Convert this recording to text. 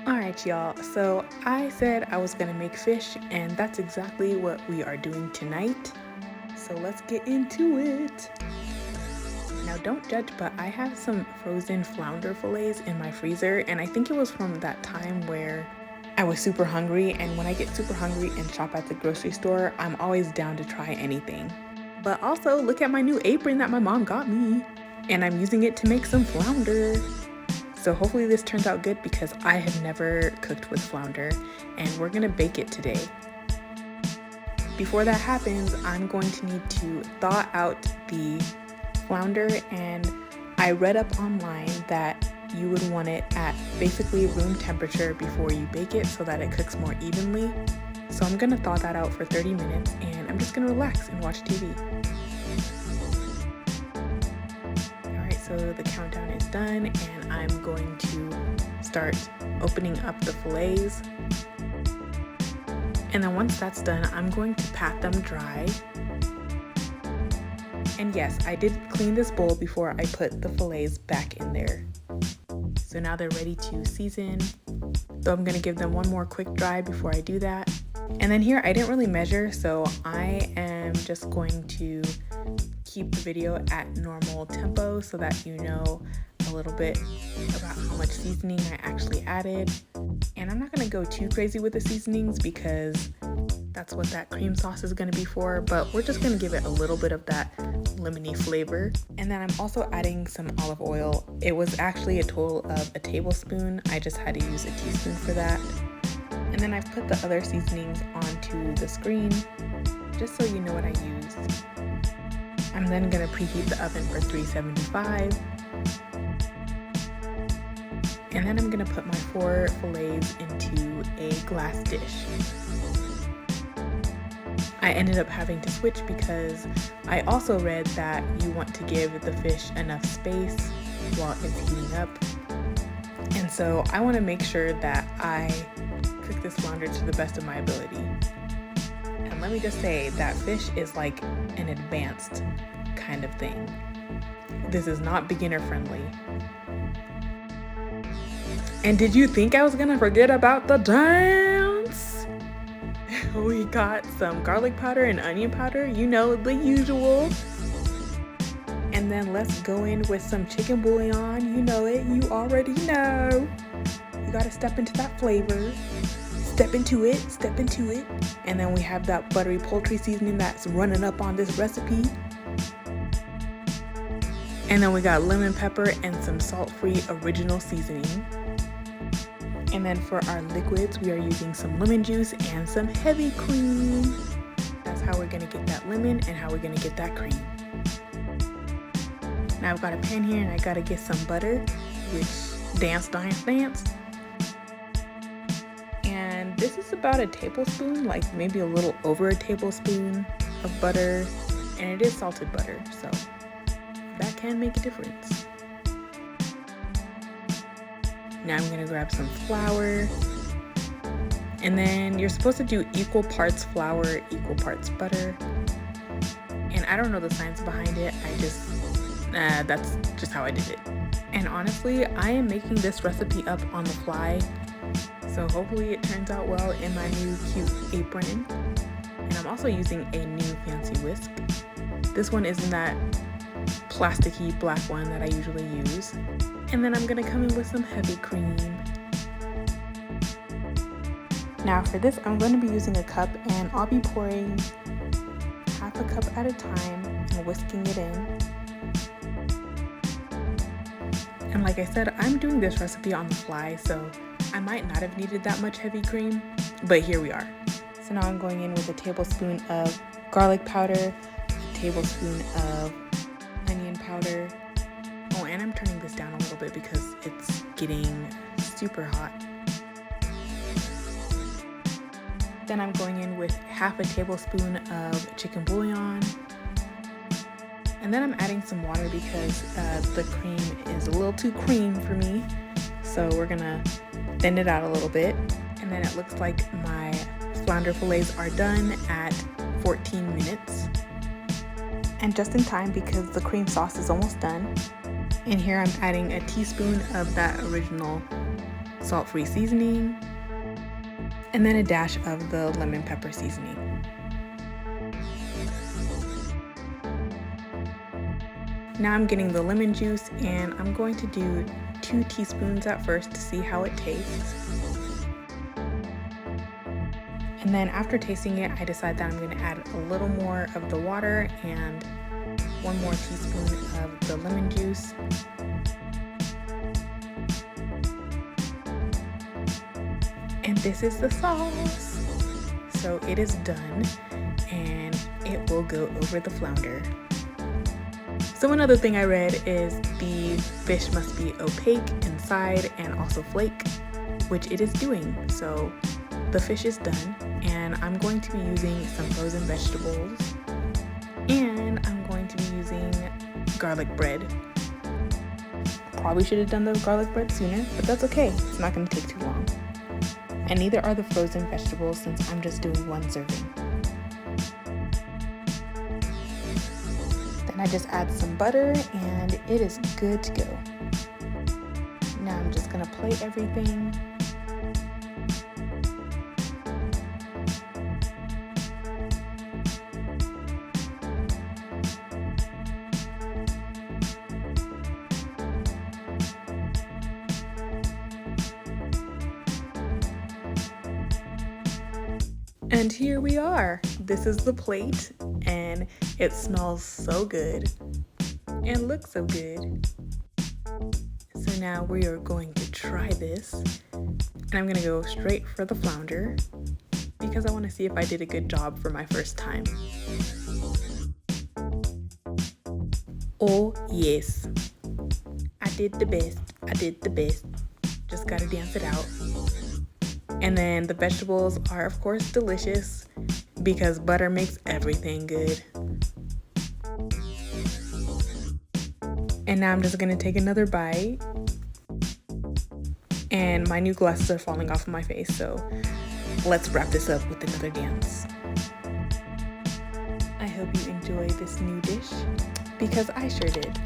Alright y'all, so I said I was gonna make fish and that's exactly what we are doing tonight. So let's get into it. Now don't judge, but I have some frozen flounder fillets in my freezer and I think it was from that time where I was super hungry, and when I get super hungry and shop at the grocery store, I'm always down to try anything. But also look at my new apron that my mom got me, and I'm using it to make some flounder. So hopefully this turns out good because I have never cooked with flounder and we're gonna bake it today. Before that happens, I'm going to need to thaw out the flounder, and I read up online that you would want it at basically room temperature before you bake it so that it cooks more evenly. So I'm gonna thaw that out for 30 minutes and I'm just gonna relax and watch TV. So the countdown is done and I'm going to start opening up the fillets. And then once that's done, I'm going to pat them dry. And yes, I did clean this bowl before I put the fillets back in there. So now they're ready to season. So I'm gonna give them one more quick dry before I do that. And then here, I didn't really measure, so I am just going to keep the video at normal tempo so that you know a little bit about how much seasoning I actually added. And I'm not gonna go too crazy with the seasonings because that's what that cream sauce is gonna be for, but we're just gonna give it a little bit of that lemony flavor. And then I'm also adding some olive oil. It was actually a total of a tablespoon. I just had to use a teaspoon for that. And then I've put the other seasonings onto the screen just so you know what I used. I'm then gonna preheat the oven for 375. And then I'm gonna put my 4 fillets into a glass dish. I ended up having to switch because I also read that you want to give the fish enough space while it's heating up. And so I wanna make sure that I cook this flounder to the best of my ability. And let me just say, that fish is like an advanced kind of thing. This is not beginner friendly. And did you think I was gonna forget about the dance? We got some garlic powder and onion powder, you know, the usual. And then let's go in with some chicken bouillon, you know it, you already know. You gotta step into that flavor. Step into it, step into it. And then we have that buttery poultry seasoning that's running up on this recipe. And then we got lemon pepper and some salt-free original seasoning. And then for our liquids, we are using some lemon juice and some heavy cream. That's how we're gonna get that lemon and how we're gonna get that cream. Now I've got a pan here and I gotta get some butter, which dance. And this is about a tablespoon, like maybe a little over a tablespoon of butter, and it is salted butter, so that can make a difference. Now I'm gonna grab some flour, and then you're supposed to do equal parts flour, equal parts butter. And I don't know the science behind it, that's just how I did it. And honestly, I am making this recipe up on the fly, so hopefully it turns out well in my new cute apron. And I'm also using a new fancy whisk. This one isn't that plasticky black one that I usually use. And then I'm gonna come in with some heavy cream. Now for this, I'm going to be using a cup, and I'll be pouring half a cup at a time and whisking it in. And like I said, I'm doing this recipe on the fly, so I might not have needed that much heavy cream, but here we are. So now I'm going in with a tablespoon of garlic powder, a tablespoon of onion powder. Oh, and I'm turning this down a little bit because it's getting super hot. Then I'm going in with half a tablespoon of chicken bouillon. And then I'm adding some water because the cream is a little too cream for me. So we're gonna thin it out a little bit. And then it looks like my flounder fillets are done at 14 minutes. And just in time because the cream sauce is almost done. And here I'm adding a teaspoon of that original salt-free seasoning, and then a dash of the lemon pepper seasoning. Now I'm getting the lemon juice, and I'm going to do 2 teaspoons at first to see how it tastes. And then after tasting it, I decide that I'm going to add a little more of the water and 1 more teaspoon of the lemon juice. And this is the sauce. So it is done, and it will go over the flounder. So another thing I read is the fish must be opaque inside and also flake, which it is doing. So the fish is done, and I'm going to be using some frozen vegetables, and I'm going to be using garlic bread. Probably should have done the garlic bread sooner, but that's okay. It's not going to take too long. And neither are the frozen vegetables since I'm just doing 1 serving. Then I just add some butter and it is good to go. Now I'm just gonna plate everything. And here we are. This is the plate, and it smells so good and looks so good. So now we are going to try this, and I'm gonna go straight for the flounder because I want to see if I did a good job for my first time. Oh yes, I did the best. I did the best. Just gotta dance it out. And then the vegetables are of course delicious because butter makes everything good. And now I'm just gonna take another bite. And my new glasses are falling off of my face, so let's wrap this up with another dance. I hope you enjoy this new dish because I sure did.